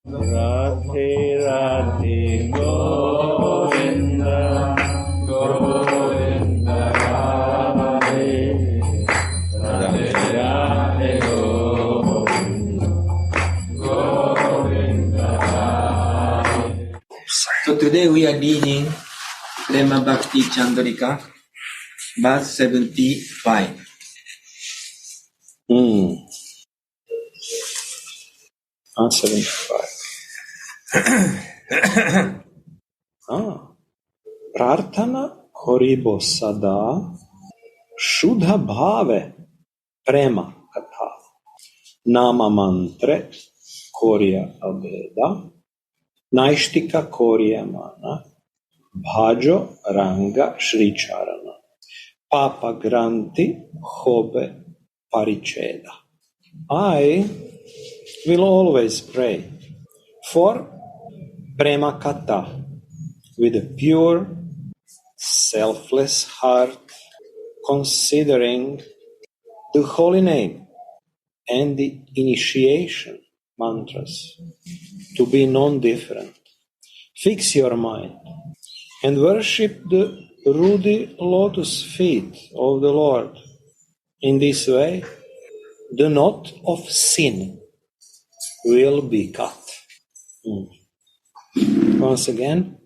Radhe Radhe Govinda Govinda Radhe Radhe Radhe Govinda Govinda Radhe. So today we are reading Prema Bhakti Candrika, verse 75. 75. Prarthana koribo sada Shudha bhave prema katha Nama mantre korya abeda Naishtika korya mana Bhajo ranga shri charana Papa granti hobe paricheda. I will always pray for Prema Katha with a pure, selfless heart, considering the holy name and the initiation mantras to be non-different. Fix your mind and worship the ruddy lotus feet of the Lord. In this way, the knot of sin will be cut. Once again,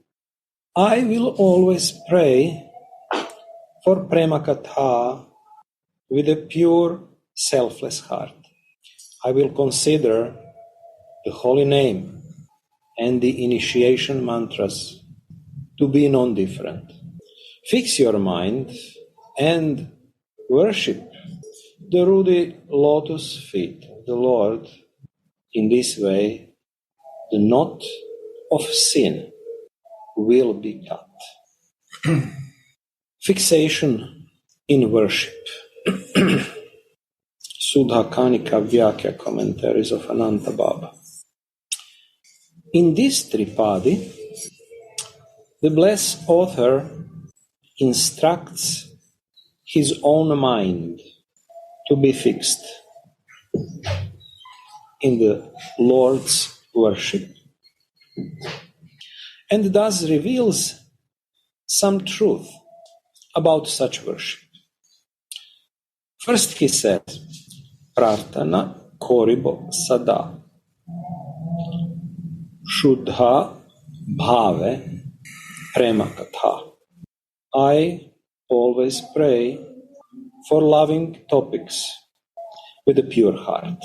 I will always pray for Prema Katha with a pure, selfless heart. I will consider the holy name and the initiation mantras to be non-different. Fix your mind and worship the ruddy lotus feet of the Lord. In this way, the knot of sin will be cut. Fixation in worship. Sudha Kanika Vyakya commentaries of Ananta Baba. In this Tripadi, the blessed author instructs his own mind to be fixed in the Lord's worship, and thus reveals some truth about such worship. First he said, Prarthana koribo sada Shuddha bhave prema katha. I always pray for loving topics with a pure heart.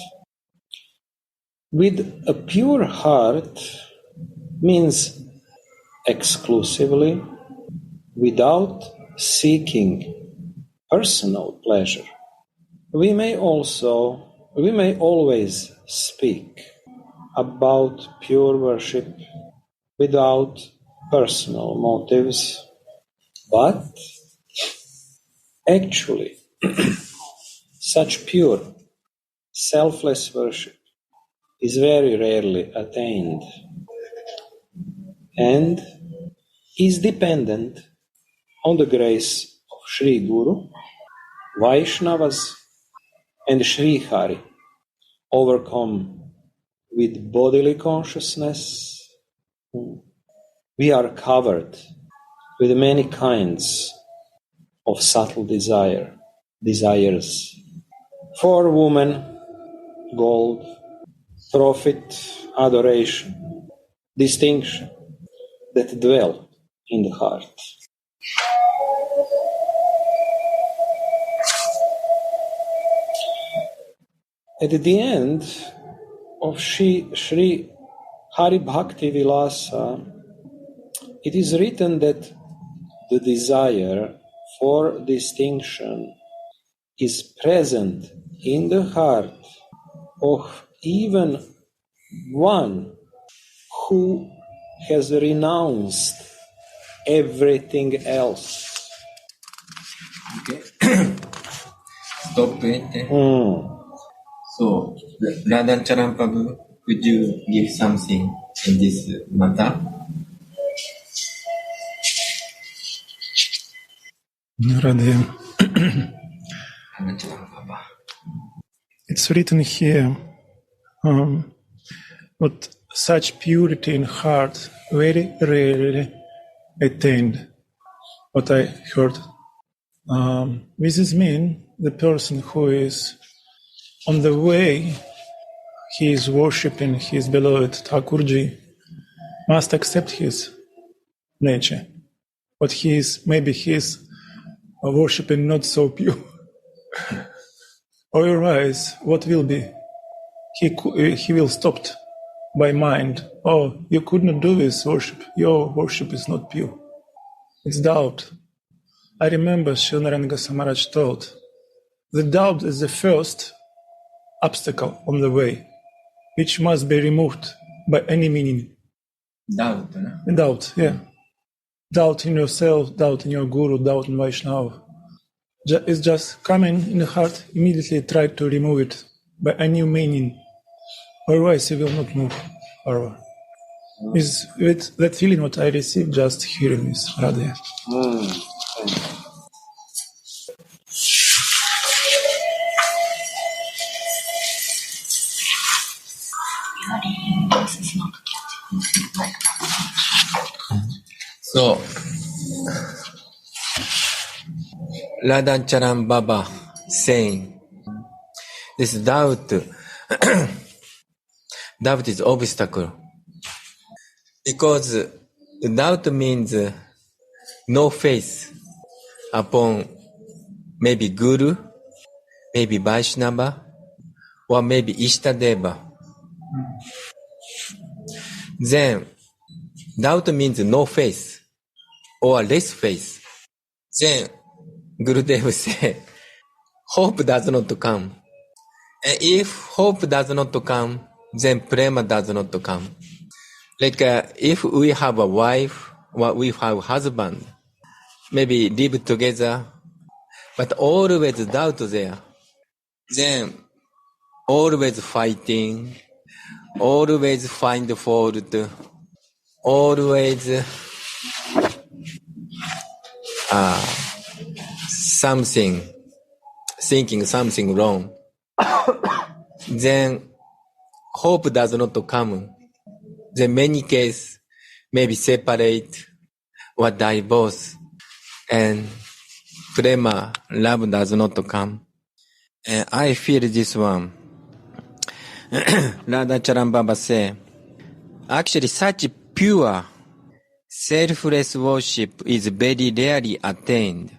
With a pure heart means exclusively without seeking personal pleasure. We may always speak about pure worship without personal motives, but actually such pure, selfless worship is very rarely attained and is dependent on the grace of Sri Guru, Vaishnavas, and Sri Hari, overcome with bodily consciousness. We are covered with many kinds of subtle desires. For woman, gold, profit, adoration, distinction that dwell in the heart. At the end of Sri Hari Bhakti Vilasa, it is written that the desire for distinction is present in the heart of even one who has renounced everything else. Okay. Stop it. So, Radhan Charan Prabhu, could you give something in this matter? Radhe. It's written here, what such purity in heart very rarely attained. What I heard. This is mean the person who is on the way, he is worshipping his beloved Thakurji, must accept his nature. But maybe he is worshipping not so pure. Otherwise, what will be? He will stopped by mind. Oh, you could not do this worship. Your worship is not pure. It's doubt. I remember Srinaranga Samaraj told, the doubt is the first obstacle on the way, which must be removed by any meaning. Doubt, no? Doubt, yeah. Doubt in yourself, doubt in your guru, doubt in Vaishnava. It's just coming in the heart, immediately try to remove it by any meaning. Otherwise, you will not move forward. Is with that feeling what I received just hearing this, Radha. So, Radhacharan Baba saying, this doubt, doubt is obstacle. Because doubt means no faith upon maybe Guru, maybe Vaishnava, or maybe Ishtadeva. Then, doubt means no faith or less faith. Then, Gurudev said, hope does not come. And if hope does not come, then prema does not come. Like if we have a wife or we have a husband, maybe live together, but always doubt there, then always fighting, always find fault, always thinking something wrong, then hope does not come. Then many cases maybe separate or divorce, and prema, love does not come. And I feel this one. Radhacharan Baba say, actually such pure, selfless worship is very rarely attained.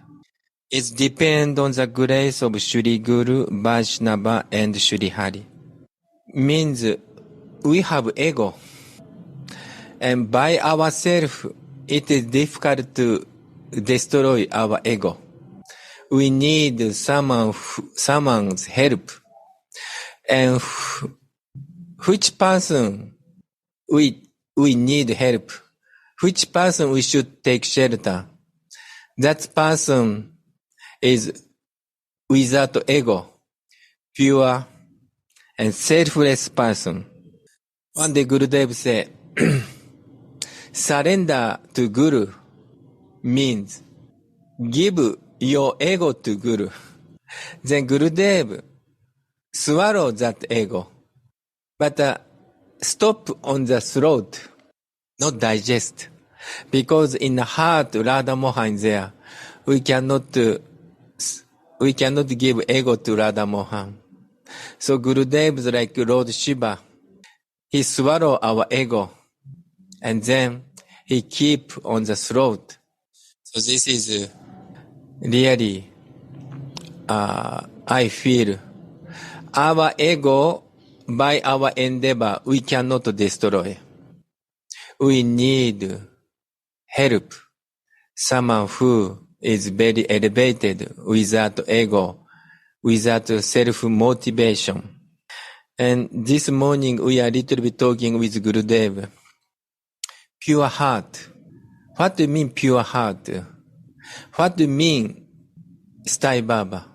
It depends on the grace of Shri Guru, Vaishnava, and Shri Hari. Means we have ego, and by ourselves it is difficult to destroy our ego. We need someone's help. And which person we need help, which person we should take shelter, that person is without ego, pure and selfless person. One day Gurudev said, surrender to Guru means give your ego to Guru. Then Gurudev swallow that ego, but stop on the throat, not digest. Because in the heart, Radha Mohan is there. We cannot give ego to Radha Mohan. So Gurudev is like Lord Shiva. He swallow our ego, and then he keep on the throat. So this is really, I feel, our ego, by our endeavor, we cannot destroy. We need help. Someone who is very elevated without ego, without self-motivation. And this morning we are a little bit talking with Gurudev. Pure heart. What do you mean pure heart? What do you mean Sai Baba?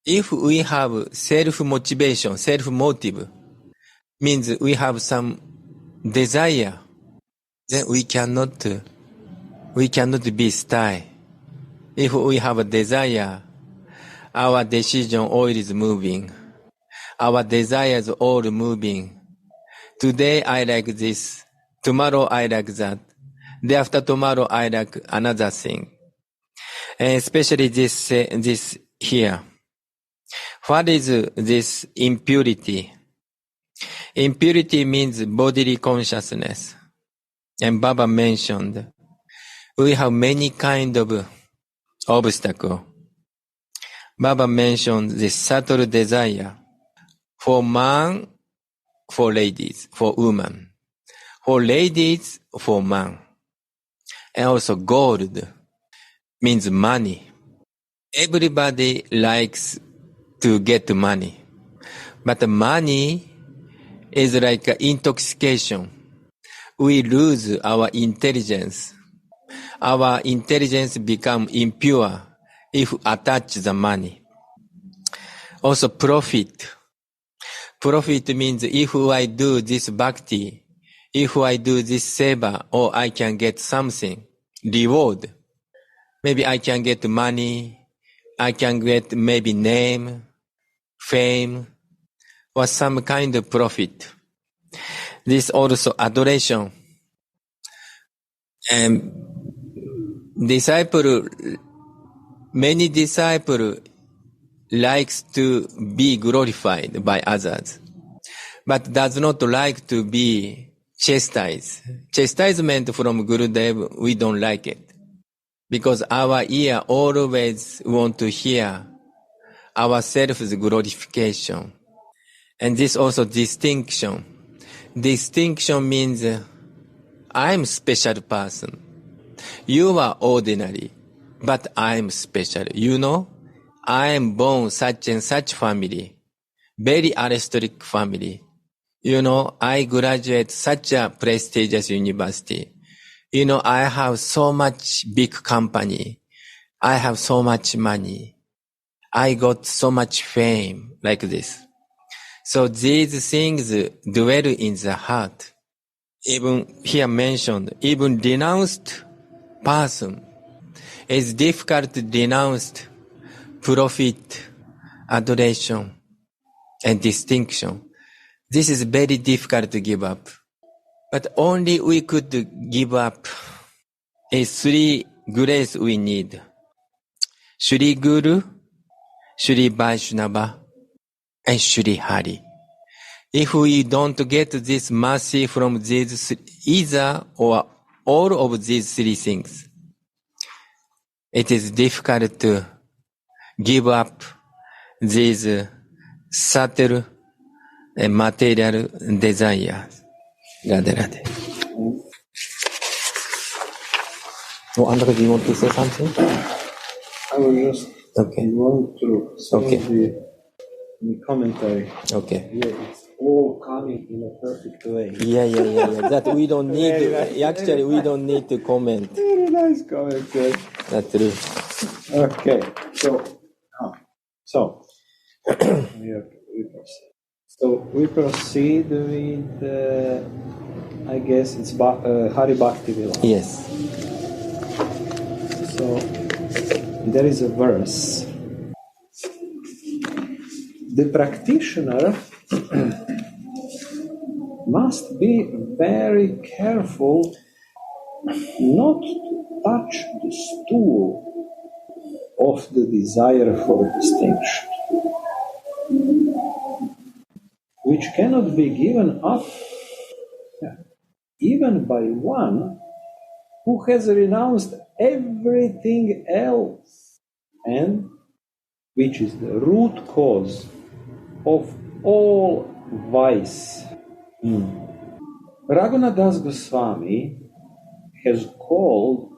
If we have self-motivation, self-motive, means we have some desire, then we cannot be Sai. If we have a desire, our decision always moving. Our desires all moving. Today I like this. Tomorrow I like that. Day after tomorrow I like another thing. And especially this here. What is this impurity? Impurity means bodily consciousness. And Baba mentioned, we have many kind of obstacle. Baba mentioned the subtle desire for man, for ladies, for women, for ladies, for man, and also gold means money. Everybody likes to get money, but money is like an intoxication. We lose our intelligence. Our intelligence become impure if attach the money. Also profit. Profit means if I do this bhakti, if I do this seva, or I can get something, reward. Maybe I can get money, I can get maybe name, fame, or some kind of profit. This also adoration. And many disciples likes to be glorified by others, but does not like to be chastised. Chastisement from Gurudev, we don't like it. Because our ear always want to hear ourselves glorification. And this also distinction. Distinction means I'm special person. You are ordinary, but I'm special. You know, I am born such and such family, very aristocratic family. You know, I graduate such a prestigious university. You know, I have so much big company. I have so much money. I got so much fame, like this. So these things dwell in the heart. Even here mentioned, even renounced person is difficult to denounce profit, adoration, and distinction. This is very difficult to give up. But only we could give up is three grace we need. Shri Guru, Shri Vaishnava, and Shri Hari. If we don't get this mercy from these either or all of these three things, it is difficult to give up these subtle and material desires. Radhe Radhe. Oh, André, do you want to say something? I was just going through some of the commentary. Okay. Yeah, it's all coming in a perfect way. Yeah. That we don't need actually we don't need to comment. Very nice commentary. That's true. Okay, so we proceed with I guess it's Hari Bhakti Vilas. Yes. So there is a verse. The practitioner must be very careful not to touch the stool of the desire for distinction, which cannot be given up even by one who has renounced everything else, and which is the root cause of all vice. Raghunath Das Goswami has called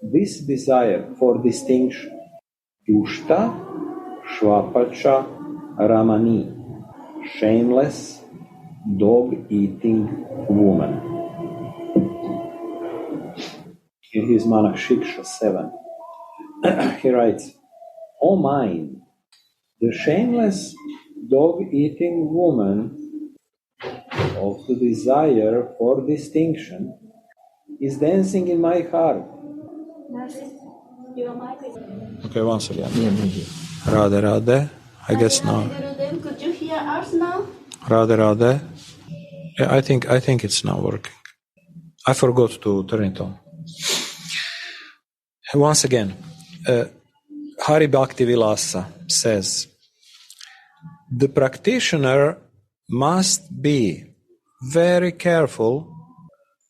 this desire for distinction Dushta Shvapacha Ramani, shameless, dog-eating woman. In his Manak Shiksha 7, he writes, O mind, the shameless, dog-eating woman of the desire for distinction is dancing in my heart. Okay, once again. Radhe Radhe. I guess now. Could you hear us now? Radhe Radhe. I think it's now working. I forgot to turn it on. Once again, Hari Bhakti Vilasa says, the practitioner must be very careful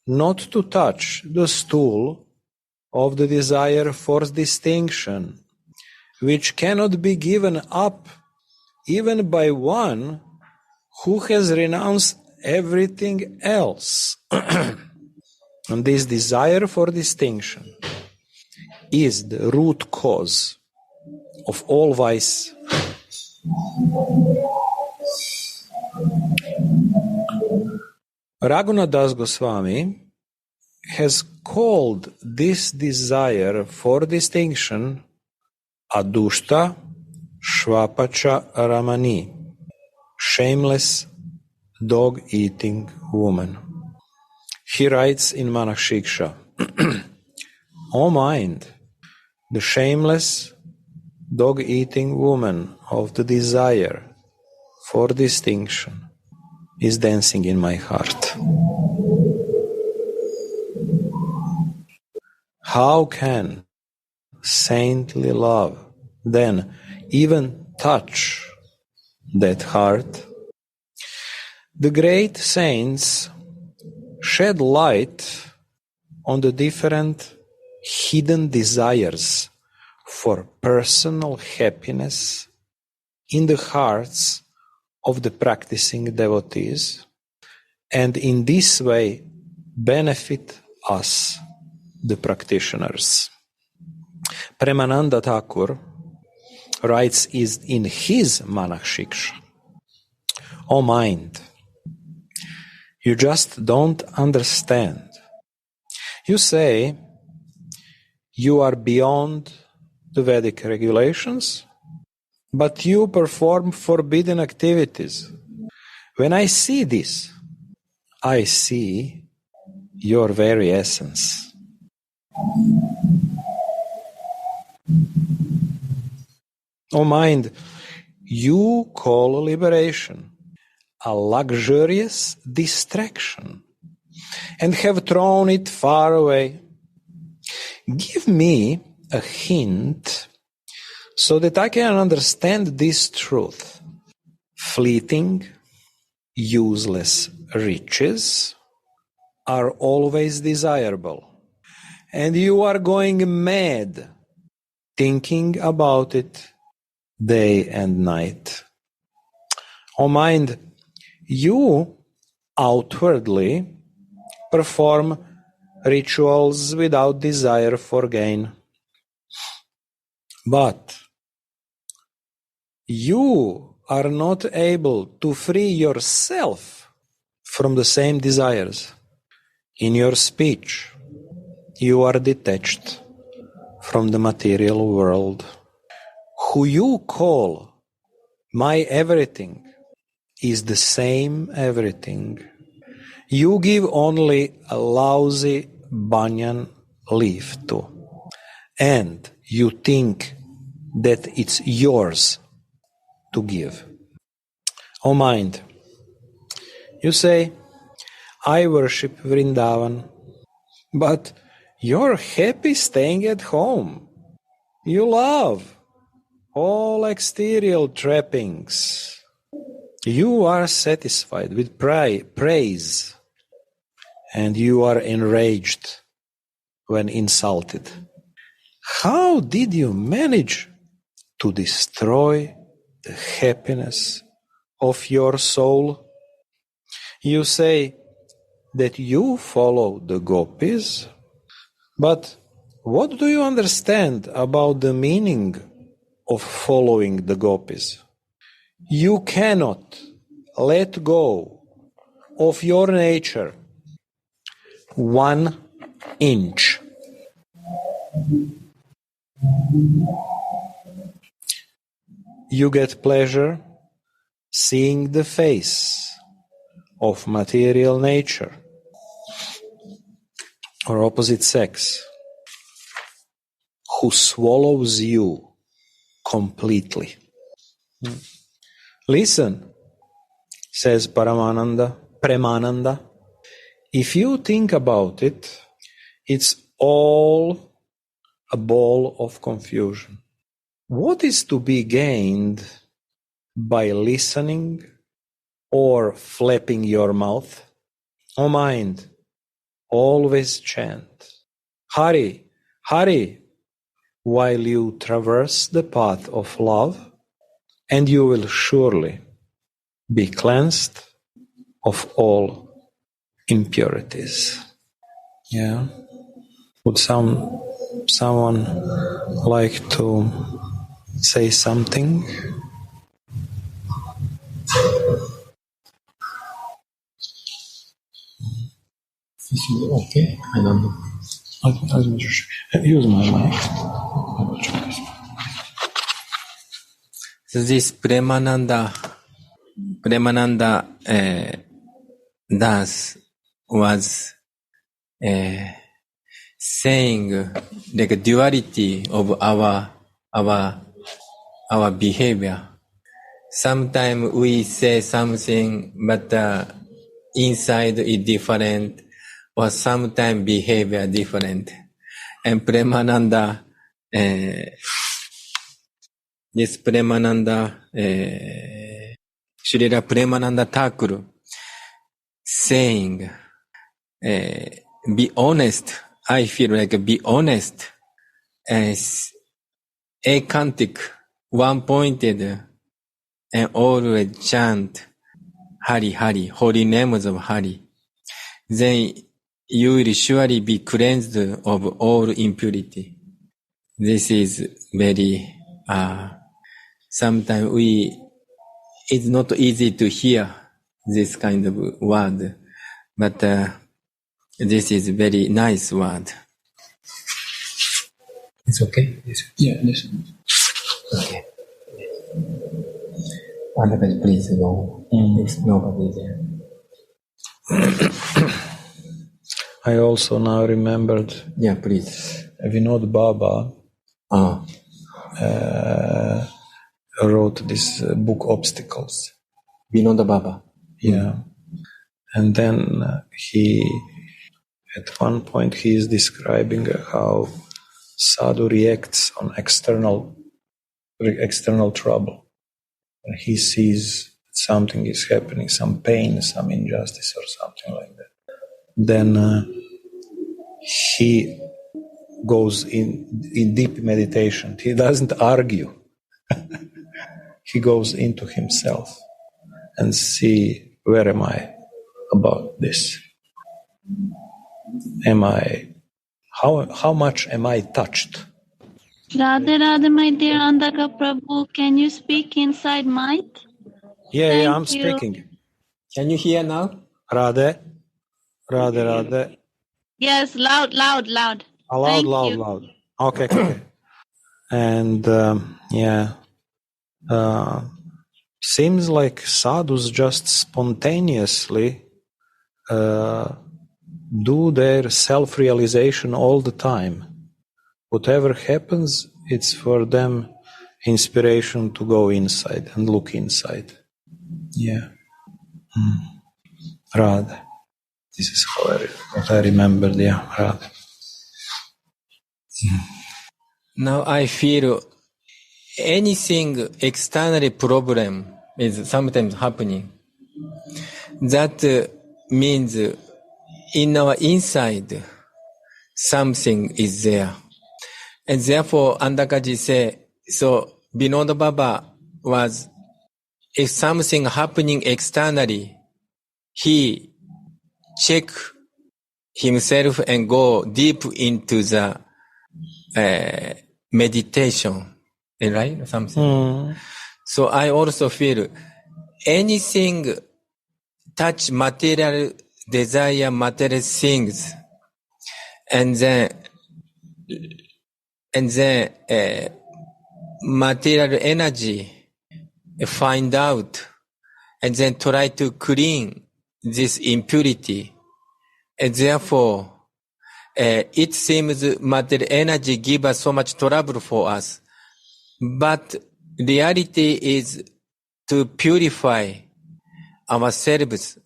not to touch the stool of the desire for distinction, which cannot be given up even by one who has renounced everything else. And this desire for distinction is the root cause of all vice. Raghunath Das Goswami has called this desire for distinction Adushta Shvapacha Ramani, shameless dog-eating woman. He writes in Manak Shiksha, O mind, the shameless dog-eating woman of the desire for distinction is dancing in my heart. How can saintly love then even touch that heart? The great saints shed light on the different hidden desires for personal happiness in the hearts of the practicing devotees, and in this way benefit us, the practitioners. Premananda Thakur writes in his Manak Shiksha, O mind, you just don't understand. You say you are beyond the Vedic regulations, but you perform forbidden activities. When I see this, I see your very essence. O mind, you call liberation a luxurious distraction and have thrown it far away. Give me a hint so that I can understand this truth. Fleeting, useless riches are always desirable, and you are going mad thinking about it day and night. O mind, you outwardly perform rituals without desire for gain, but you are not able to free yourself from the same desires. In your speech, you are detached from the material world. Who you call my everything is the same everything. You give only a lousy banyan leaf to, and you think that it's yours to give. O mind, you say, I worship Vrindavan, but you're happy staying at home. You love all exterior trappings. You are satisfied with praise, and you are enraged when insulted. How did you manage to destroy the happiness of your soul? You say that you follow the gopis, but what do you understand about the meaning of following the gopis? You cannot let go of your nature 1 inch. You get pleasure seeing the face of material nature or opposite sex who swallows you completely. Listen, says Paramananda, Premananda. If you think about it, it's all a ball of confusion. What is to be gained by listening or flapping your mouth? O mind, always chant, Hari, Hari, while you traverse the path of love, and you will surely be cleansed of all impurities. Yeah. Would someone like to say something? Okay, I don't know. Use my mic. So this Premananda Das was saying like a duality of our behavior. Sometimes we say something, but inside is different, or sometimes behavior different. And Premananda, this Premananda, Srila Premananda Thakur saying, be honest. I feel like be honest, acantic, one-pointed, and always chant Hari Hari, holy names of Hari. Then you will surely be cleansed of all impurity. This is very, sometimes it's not easy to hear this kind of word, but this is very nice word. It's okay? Yeah, listen. Okay. Otherwise, please go. If nobody there. I also now remembered. Yeah, please. Vinod Baba wrote this book, Obstacles. Vinod Baba. Yeah. And then at one point, he is describing how sadhu reacts on external trouble. When he sees something is happening, some pain, some injustice or something like that, then he goes in deep meditation. He doesn't argue. He goes into himself and see, where am I about this? How much am I touched? Radhe Radhe, my dear Andaka Prabhu, can you speak inside mic? Yeah, I'm Thank you. speaking. Can you hear now? Radhe. Yes, loud. Loud. Okay. And seems like sadhus just spontaneously do their self-realization all the time. Whatever happens, it's for them inspiration to go inside and look inside. Yeah. Radha. This is what I remembered, yeah, Radha. Now I feel anything external problem is sometimes happening. That means in our inside, something is there. And therefore, Andakaji say, so Vinod Baba was, if something happening externally, he check himself and go deep into the meditation, right? Something. So I also feel anything touch material desire, material things, and then material energy find out, and then try to clean this impurity. And therefore, it seems material energy give us so much trouble for us. But reality is to purify ourselves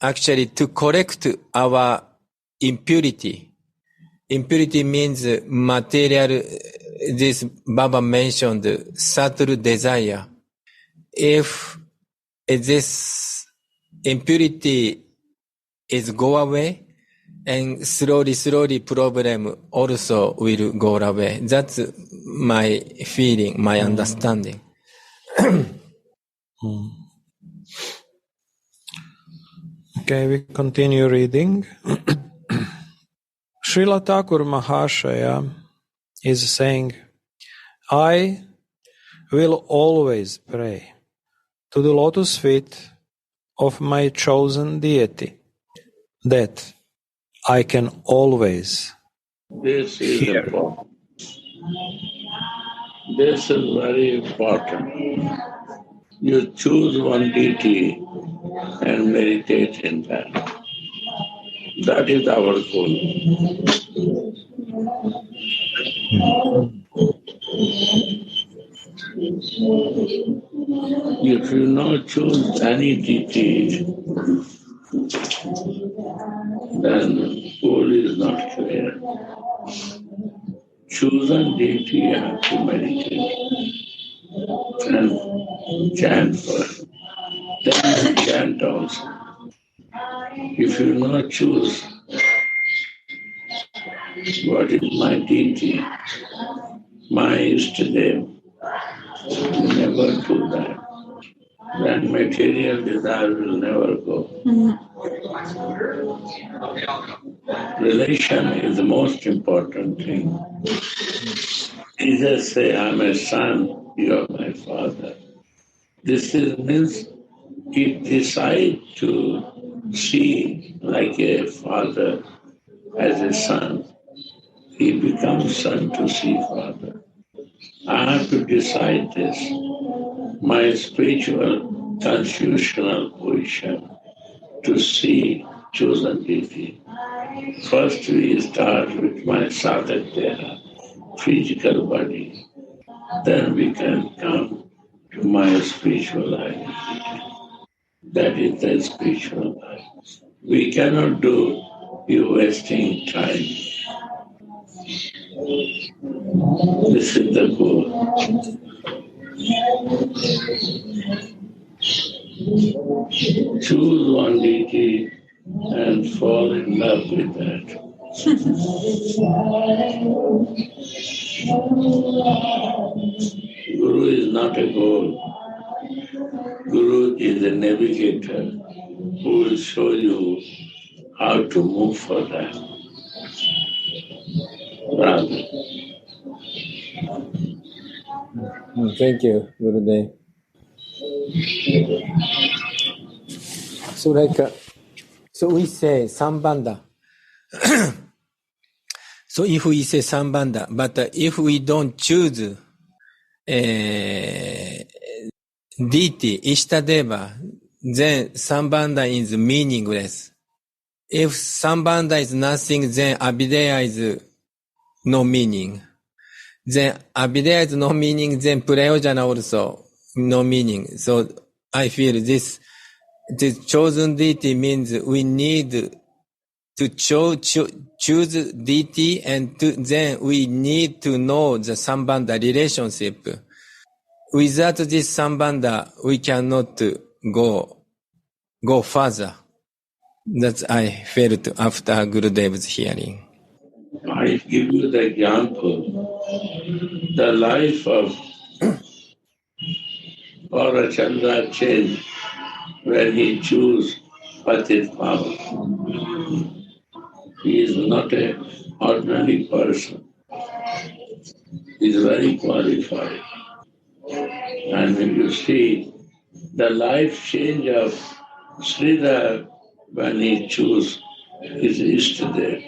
actually to correct our impurity. Impurity means material, this Baba mentioned, subtle desire. If this impurity is go away, and slowly problem also will go away. That's my feeling, my understanding. Okay, we continue reading. Srila Thakur Mahashaya is saying, I will always pray to the lotus feet of my chosen deity, that I can always This is hear. important. This is very important. You choose one deity and meditate in that. That is our goal. If you not choose any deity, then goal is not clear. Chosen deity you have to meditate and chant first. Then you chant also. If you not choose what is my deity, my Ishtadev, you never do that. Then material desire will never go. Relation is the most important thing. Jesus say, I'm a son, you are my father. This means he decides to see like a father as a son. He becomes son to see father. I have to decide this. My spiritual constitutional position to see chosen deity. First we start with my sadhak deha, physical body. Then we can come to my spiritual life. That is the spiritual life. We cannot do you wasting time. This is the goal. Choose one deity and fall in love with that. Guru is not a goal. Guru is a navigator who will show you how to move for that. Rather. Thank you, Gurudev. So we say Sambandha. So if we say Sambandha, but if we don't choose deity, Ishtadeva, then Sambandha is meaningless. If Sambandha is nothing, then Abhideya is no meaning. Then Abhideya is no meaning, then Prayojana also no meaning. So I feel this chosen deity means we need to choose deity, and then we need to know the Sambandha relationship. Without this Sambandha, we cannot go further. That I felt after Gurudev's hearing. I give you the example. The life of Gaurachandra changed when he chose Patit Baba. He is not an ordinary person. He is very qualified. And when you see the life change of Sridhar when he chose his Ishtadev,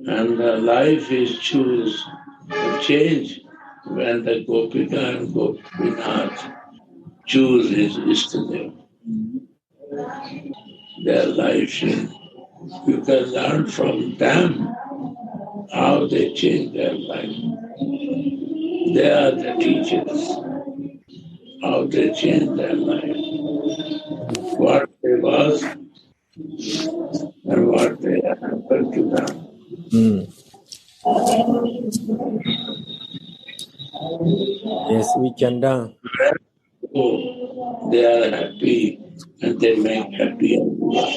and the life is change when the Gopika and Gopinath choose his Ishtadev. Their life change. You can learn from them how they change their life. They are the teachers, how they change their life. what they was and what they happened to them. Yes, we can learn. So they are happy and they make happy everyone.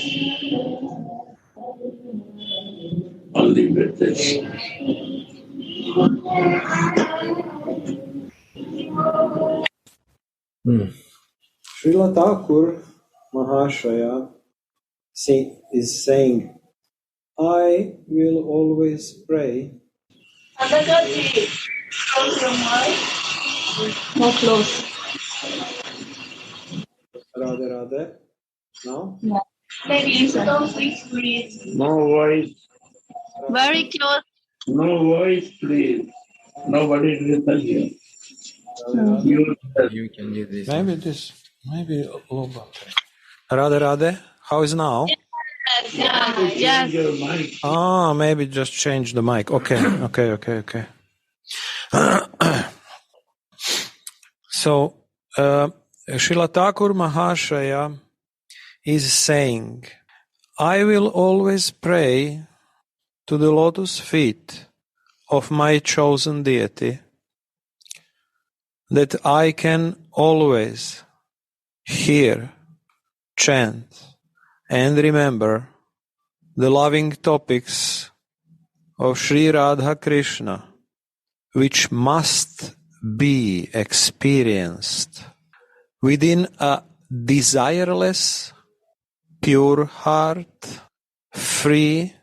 Only with this. Srila Thakur Mahashaya is saying, I will always pray. Close your mic. More close. Radhe Radhe. Now? Yeah. Maybe please breathe. No voice. Very close. No voice, please. Nobody listen here. You You can do this. Maybe low battery. Radhe Radhe. How is now? Yes. change your mind. Maybe just change the mic. Okay. So, Srila Thakur Mahashaya is saying, I will always pray to the lotus feet of my chosen deity, that I can always hear, chant, and remember the loving topics of Sri Radha Krishna, which must be experienced within a desireless, pure heart, free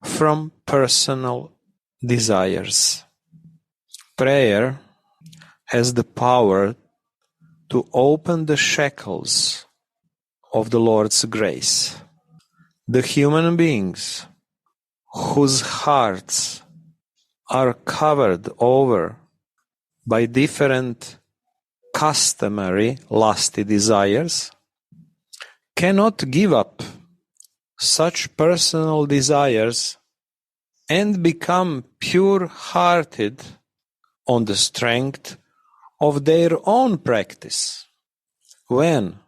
from personal desires. Prayer has the power to open the shackles of the Lord's grace. The human beings whose hearts are covered over by different customary lusty desires cannot give up such personal desires and become pure-hearted on the strength of their own practice. When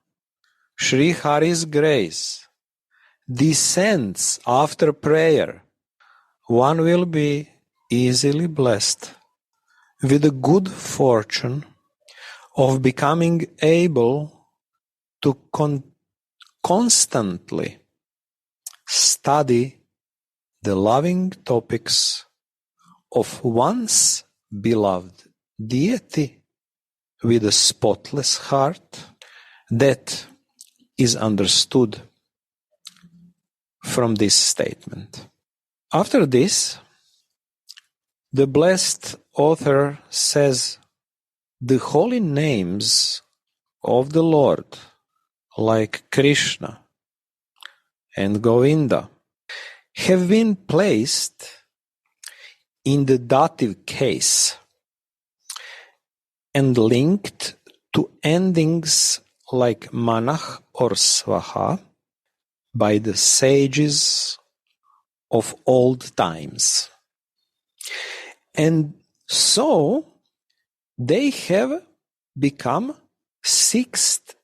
Sri Hari's grace descends after prayer, one will be easily blessed with the good fortune of becoming able to constantly study the loving topics of one's beloved deity with a spotless heart. That is understood from this statement. After this, the blessed author says, the holy names of the Lord, like Krishna and Govinda, have been placed in the dative case and linked to endings like Manah or Swaha by the sages of old times. And so they have become six-limbed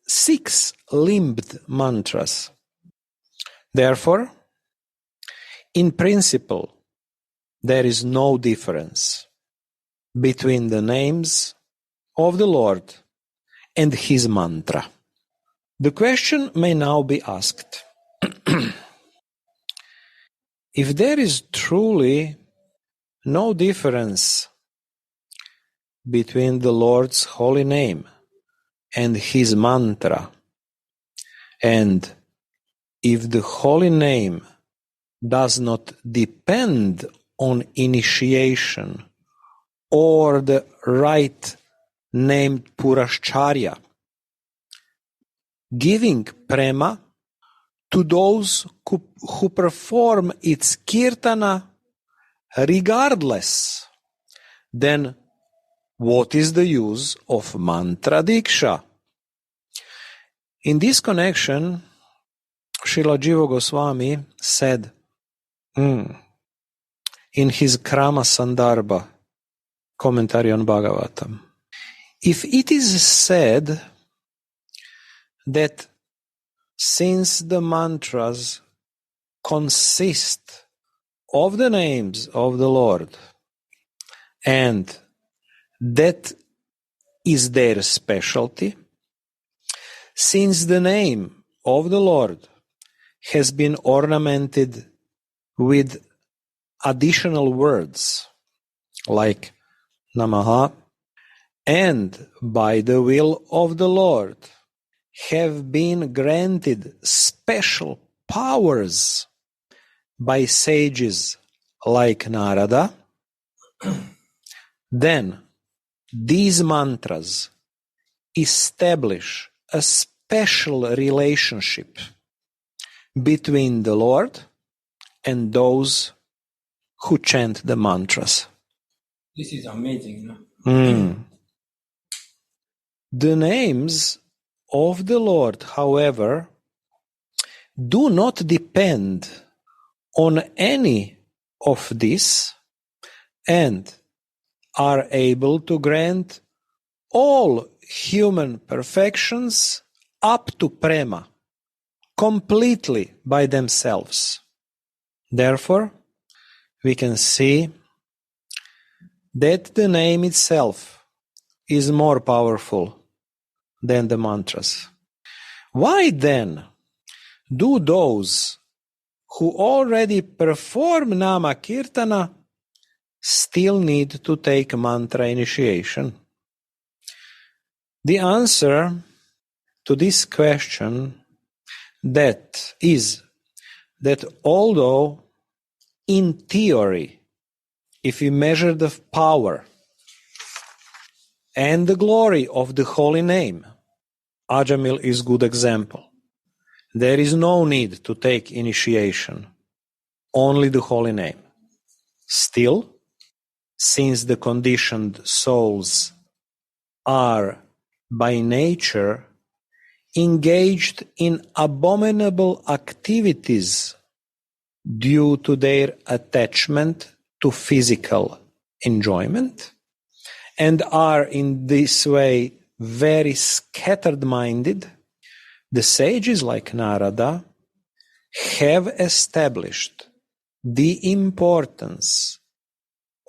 mantras. Therefore, in principle, there is no difference between the names of the Lord and his mantra. The question may now be asked, if there is truly no difference between the Lord's holy name and his mantra, and if the holy name does not depend on initiation or the right named Purashcharya, giving Prema to those who perform its kirtana regardless, then what is the use of mantra diksha? In this connection, Srila Jiva Goswami said in his Krama Sandarbha commentary on Bhagavatam, if it is said that since the mantras consist of the names of the Lord, and that is their specialty, since the name of the Lord has been ornamented with additional words like Namaha, and by the will of the Lord have been granted special powers by sages like Narada, then these mantras establish a special relationship between the Lord and those who chant the mantras. This is amazing, no? The names of the Lord, however, do not depend on any of this and are able to grant all human perfections up to Prema, completely by themselves. Therefore, we can see that the name itself is more powerful than the mantras. Why then do those who already perform Nama Kirtana still need to take mantra initiation? The answer to this question is that although in theory, if we measure the power and the glory of the holy name, Ajamil is a good example. There is no need to take initiation, only the holy name. Still, since the conditioned souls are by nature engaged in abominable activities due to their attachment to physical enjoyment, and are in this way very scattered-minded, the sages like Narada have established the importance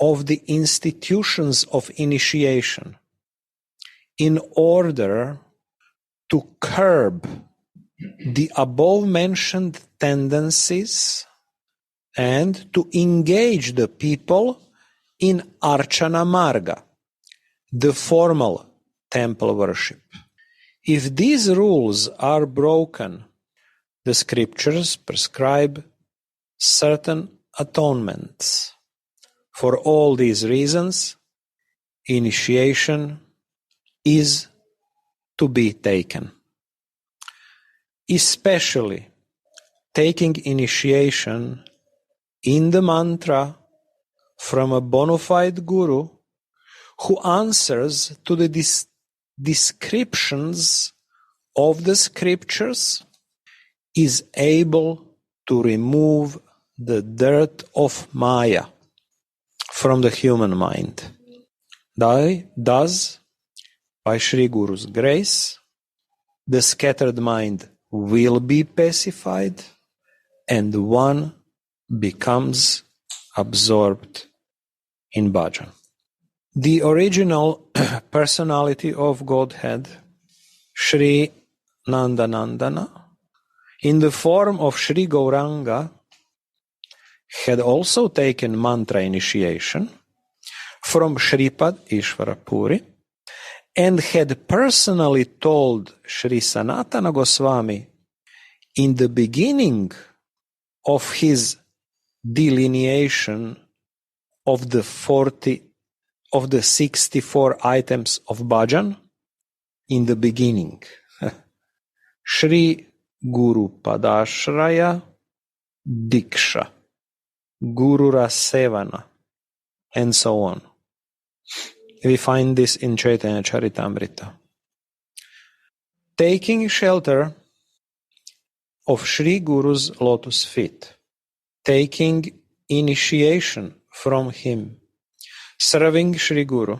of the institutions of initiation in order to curb the above-mentioned tendencies and to engage the people in Archana Marga, the formal temple worship. If these rules are broken, the scriptures prescribe certain atonements. For all these reasons, initiation is to be taken. Especially taking initiation in the mantra from a bona fide guru who answers to the descriptions of the scriptures is able to remove the dirt of Maya from the human mind. Thus, by Sri Guru's grace, the scattered mind will be pacified and one becomes absorbed in bhajan. The original personality of Godhead, Sri Nandanandana, in the form of Sri Gauranga, had also taken mantra initiation from Shripad Ishvara Puri and had personally told Sri Sanatana Goswami in the beginning of his delineation of the 64 items of bhajan, in the beginning, Shri Guru Padashraya Diksha, Guru Rasevana, and so on. We find this in Chaitanya Charitamrita. Taking shelter of Sri Guru's lotus feet, taking initiation from him, serving Sri Guru,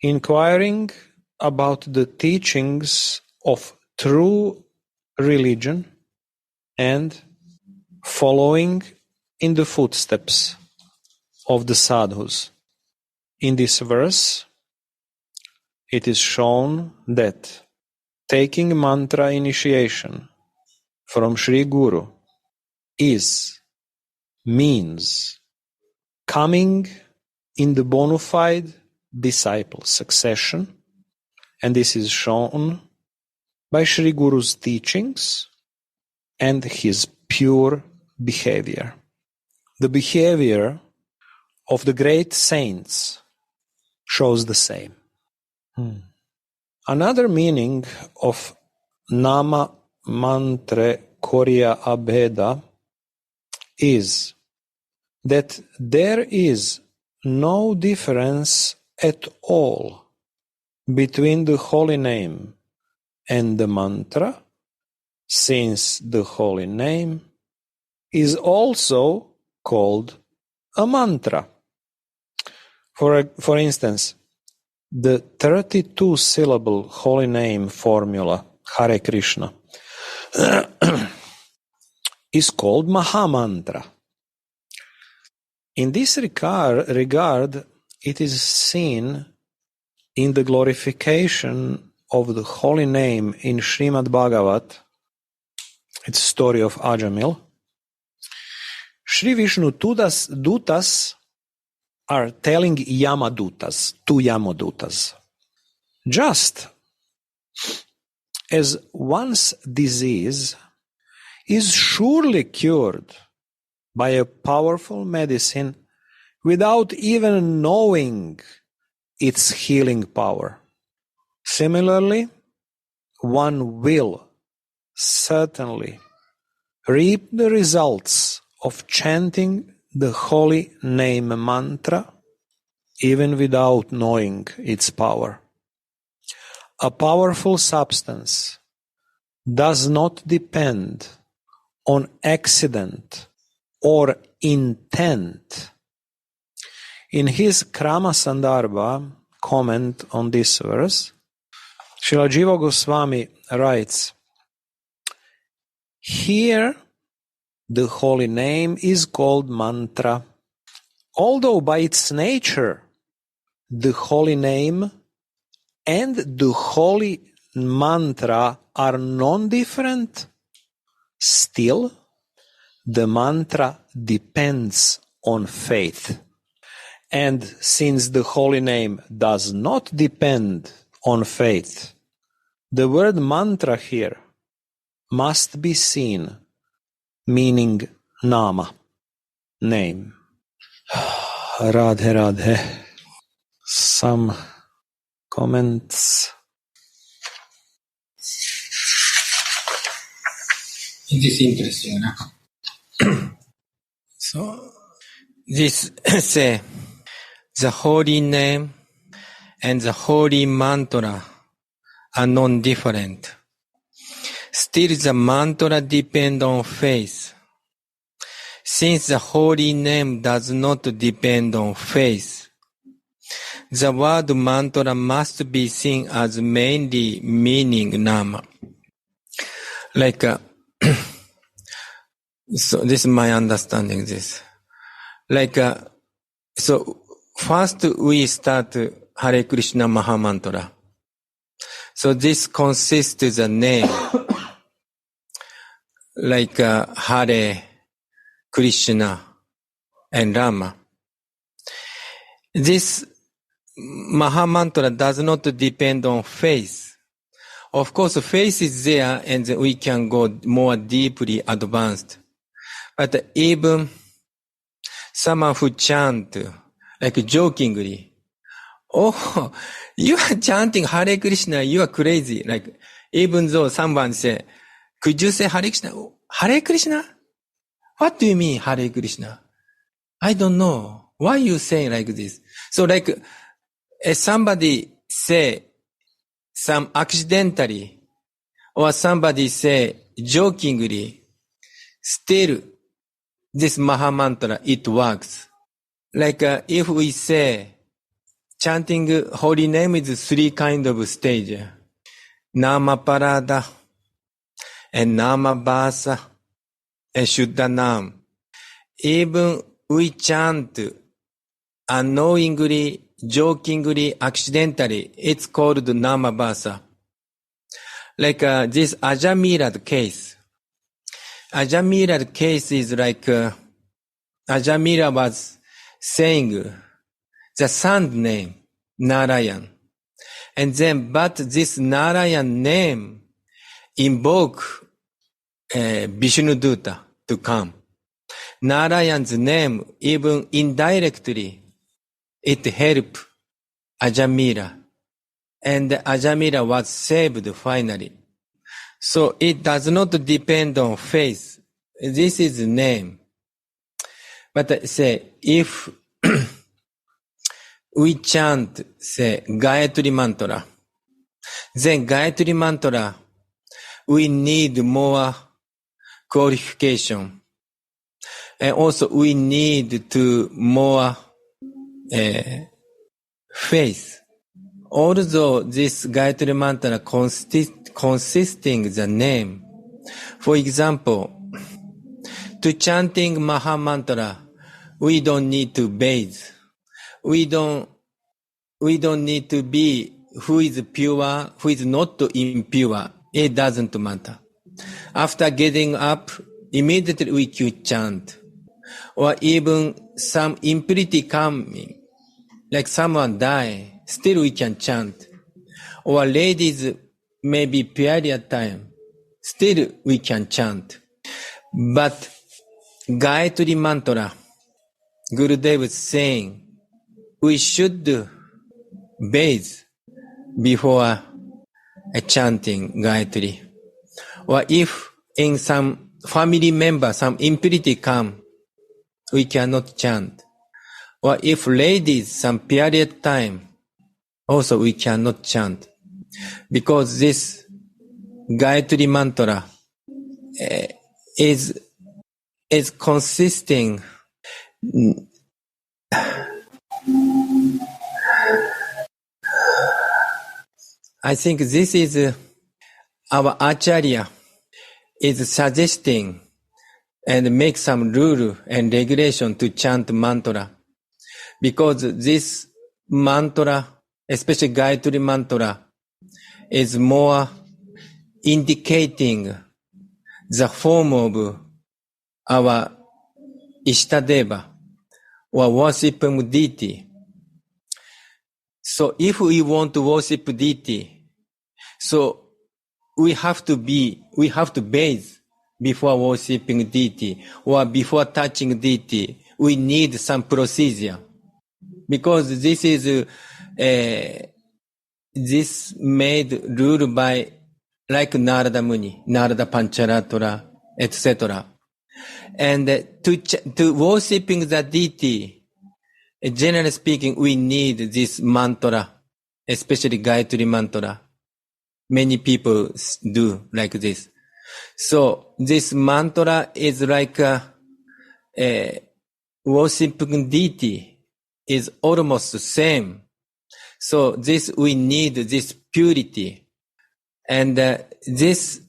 inquiring about the teachings of true religion and following in the footsteps of the sadhus. In this verse, it is shown that taking mantra initiation from Sri Guru means coming in the bona fide disciple succession, and this is shown by Sri Guru's teachings and his pure behavior. The behavior of the great saints shows the same. Another meaning of Nama Mantra Korya Abheda is that there is no difference at all between the holy name and the mantra, since the holy name is also called a mantra. For instance, the 32-syllable holy name formula, Hare Krishna, is called Mahamantra. In this regard, it is seen in the glorification of the holy name in Srimad Bhagavat. It's the story of Ajamil. Sri Vishnu Dutas are telling Yamadutas, two Yamadutas, just as one's disease is surely cured by a powerful medicine without even knowing its healing power. Similarly, one will certainly reap the results of chanting the holy name mantra even without knowing its power. A powerful substance does not depend on accident or intent. In his Krama Sandarbha comment on this verse, Srila Jiva Goswami writes, here the holy name is called mantra, although by its nature the holy name and the holy mantra are non-different. Still, the mantra depends on faith. And since the holy name does not depend on faith, the word mantra here must be seen meaning nama, name. Radhe Radhe. Some comments. This interesting. So, this say, the holy name and the holy mantra are non-different. Still the mantra depends on faith. Since the holy name does not depend on faith, the word mantra must be seen as mainly meaning nama. Like, so this is my understanding this. Like, so first we start Hare Krishna Mahamantra. So this consists of the name, like Hare Krishna and Rama. This Mahamantra does not depend on faith. Of course, faith is there and we can go more deeply advanced. But even someone who chant, like jokingly, oh, you are chanting Hare Krishna, you are crazy. Like, even though someone say, could you say Hare Krishna? Hare Krishna? What do you mean Hare Krishna? I don't know. Why you saying like this? So like, if somebody say some accidentally, or somebody say jokingly, still this Mahamantra, it works. Like if we say chanting holy name is three kind of stage. Nama Parada, and Nama Basa, and Shuddha Nam. Even we chant unknowingly, jokingly, accidentally, it's called Nama Basa. Like this Ajamira's case. Ajamira's case is like Ajamira was saying the son's name, Narayan. And then, but this Narayan name invoke Vishnudutta to come. Narayan's name, even indirectly, it helped Ajamira. And Ajamira was saved finally. So it does not depend on faith. This is the name. But say, if we chant, say, Gayatri Mantra, then Gayatri Mantra, we need more qualification. And also we need to more faith. Although this Gayatri Mantra consisting the name, for example, to chanting Maha Mantra, we don't need to bathe. We don't need to be who is pure, who is not impure. It doesn't matter. After getting up, immediately we could chant. Or even some impurity coming, like someone die, still we can chant. Or ladies maybe period time, still we can chant. But Gayatri Mantra, Gurudev is saying, we should bathe before chanting Gayatri. Or if in some family member, some impurity come, we cannot chant. Or if ladies, some period time, also we cannot chant. Because this Gayatri Mantra is consisting. I think this is our Acharya is suggesting and make some rule and regulation to chant mantra. Because this mantra, especially Gayatri Mantra, is more indicating the form of our Ishtadeva or worshiping deity. So if we want to worship deity, so we have to bathe before worshiping deity or before touching deity. We need some procedure. Because this is this made rule by like Narada Muni, Narada Pancharatra, etc. And to worshipping the deity, generally speaking, we need this mantra, especially Gayatri Mantra. Many people do like this. So this mantra is like worshipping deity is almost the same. So this, we need this purity. And this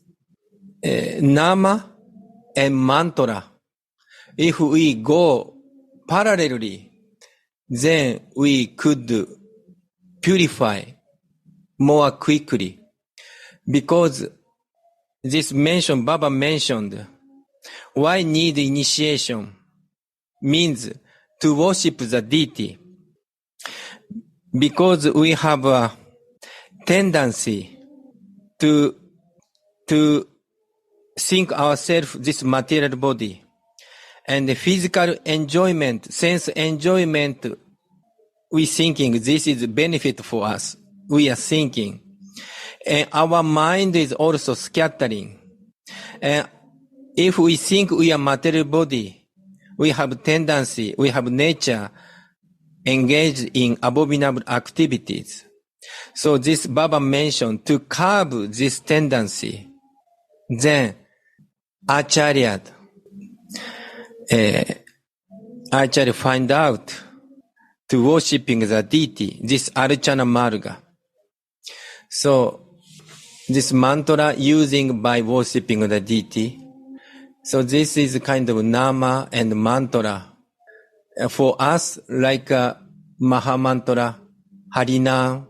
nama and mantra, if we go parallelly, then we could purify more quickly. Because this Baba mentioned, why need initiation? Means to worship the deity. Because we have a tendency to think ourselves this material body. And the physical enjoyment, sense enjoyment, we thinking this is benefit for us. We are thinking. And our mind is also scattering. And if we think we are material body, we have tendency, we have nature engaged in abominable activities. So this Baba mentioned to curb this tendency. Then Acharya find out to worshipping the deity, this Archana Marga. So this mantra using by worshipping the deity. So this is kind of nama and mantra. For us, like Maha Mantra, Harinam,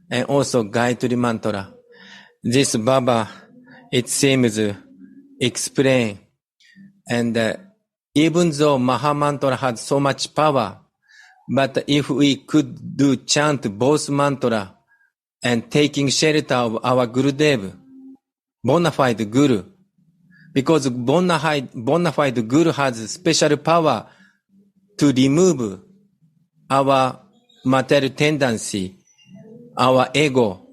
and also Gayatri Mantra. This Baba, it seems, explain. And even though Maha Mantra has so much power, but if we could do chant both mantra and taking shelter of our Gurudev, bona fide Guru, because bona fide Guru has special power to remove our material tendency, our ego,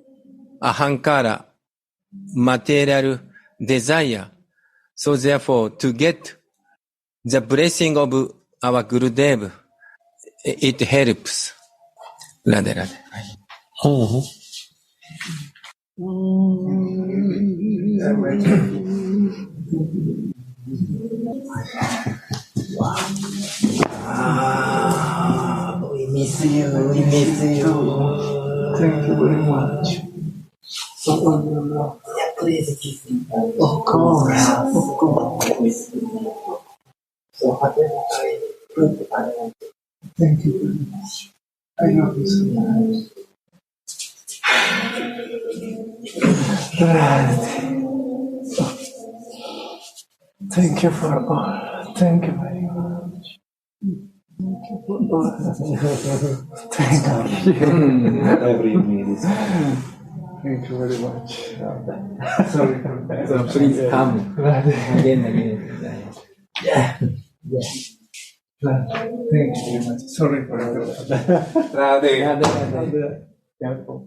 ahankara, material desire. So therefore, to get the blessing of our Gurudev, it helps. Radhe Radhe. We miss you. Thank you very much. So, yeah, please kiss me. Of course. So, thank you very much. I love you so much. Thank you for all. Thank you very much. Thank you for all. Thank you. Every minute. Thank you very much. Sorry for that. So please come again. Yeah. Thank you very much. Sorry for that. Radhe Radhe. Okay.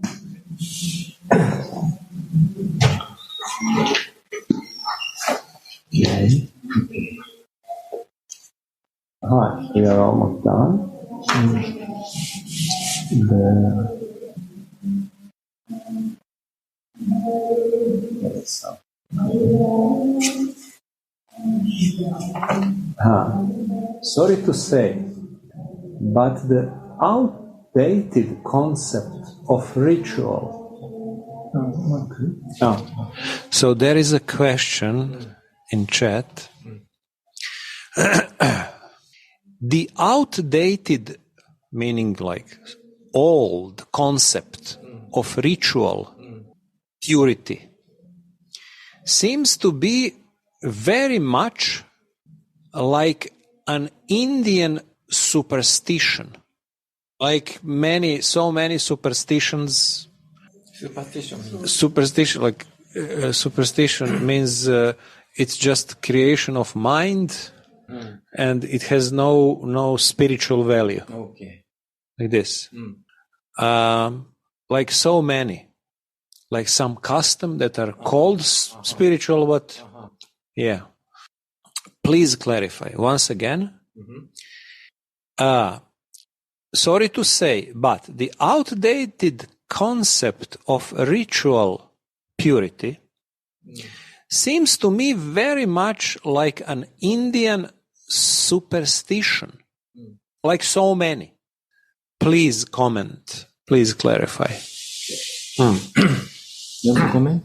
We are almost done. Sorry to say, but the outdated concept of ritual. So there is a question in chat. The outdated, meaning like old concept of ritual purity, seems to be very much like an Indian superstition. Like so many superstitions. Superstition means it's just creation of mind, and it has no spiritual value. Okay. Like this. Like so many. Like some custom that are called spiritual, but yeah. Please clarify once again. Sorry to say, but the outdated concept of ritual purity seems to me very much like an Indian superstition, like so many. Please comment. Please clarify. You want to comment?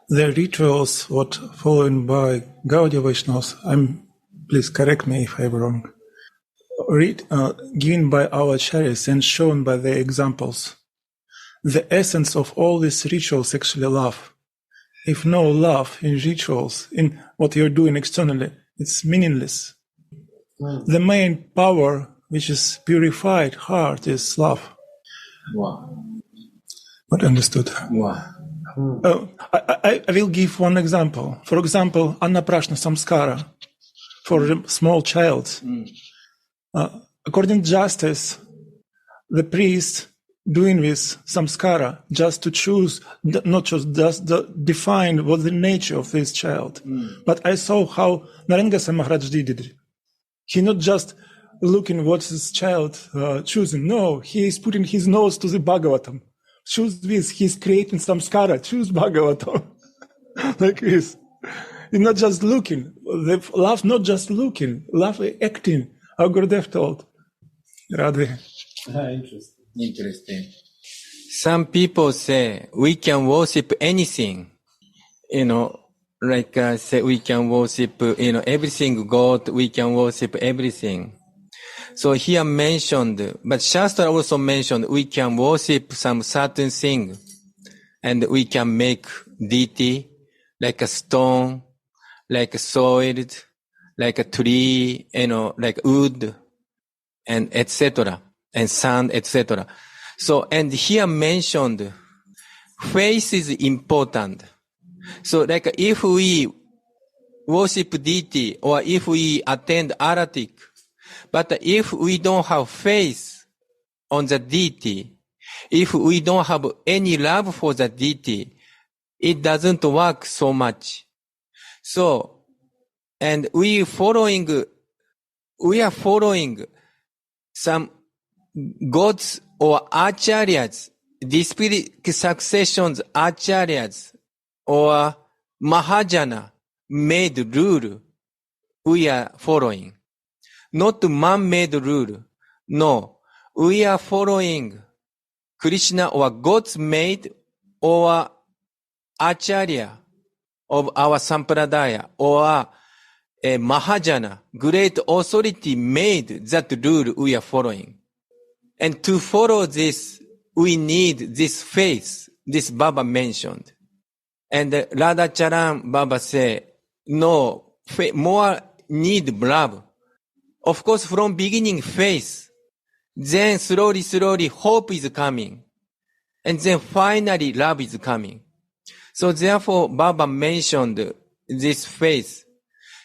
The rituals what followed by Gaudiya Vaishnavas, please correct me if I'm wrong, given by our acharyas and shown by the examples. The essence of all these rituals actually love. If no love in rituals, in what you're doing externally, it's meaningless. The main power, which is purified heart, is love. Wow. What understood? Wow. I will give one example. For example, Annaprashna Samskara for a small child. According to justice, the priest doing this samskara just to choose, not just define what the nature of this child. But I saw how Narendra Maharaj did it. He not just looking what his child choosing. No, he is putting his nose to the Bhagavatam. Choose this. He's creating samskara. Choose Bhagavatam. Like this. He's not just looking. The love not just looking. Love acting. How Gurudev told. Radhe. Interesting. Interesting. Some people say we can worship anything, say we can worship, everything God, we can worship everything. So here mentioned, but Shastra also mentioned we can worship some certain thing and we can make deity like a stone, like a soil, like a tree, like wood, and etc. and sand, etc. So, and here mentioned faith is important. So like if we worship deity or if we attend aratic, but if we don't have faith on the deity, if we don't have any love for the deity, it doesn't work so much. So, and we are following some gods or acharyas, disciplic successions acharyas or Mahajana made rule we are following. Not man-made rule. No. We are following Krishna or God's made or Acharya of our Sampradaya or a Mahajana, great authority made that rule we are following. And to follow this, we need this faith, this Baba mentioned. And Radhacharan Baba said, no, more need love. Of course, from beginning, faith. Then slowly, hope is coming. And then finally, love is coming. So therefore, Baba mentioned this faith.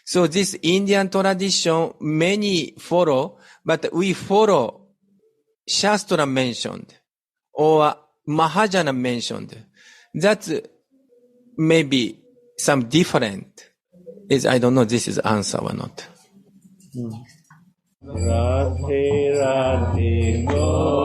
So this Indian tradition, many follow, but we follow Shastra mentioned or Mahajana mentioned. That's maybe some different. I don't know this is answer or not. Radhe Radhe Go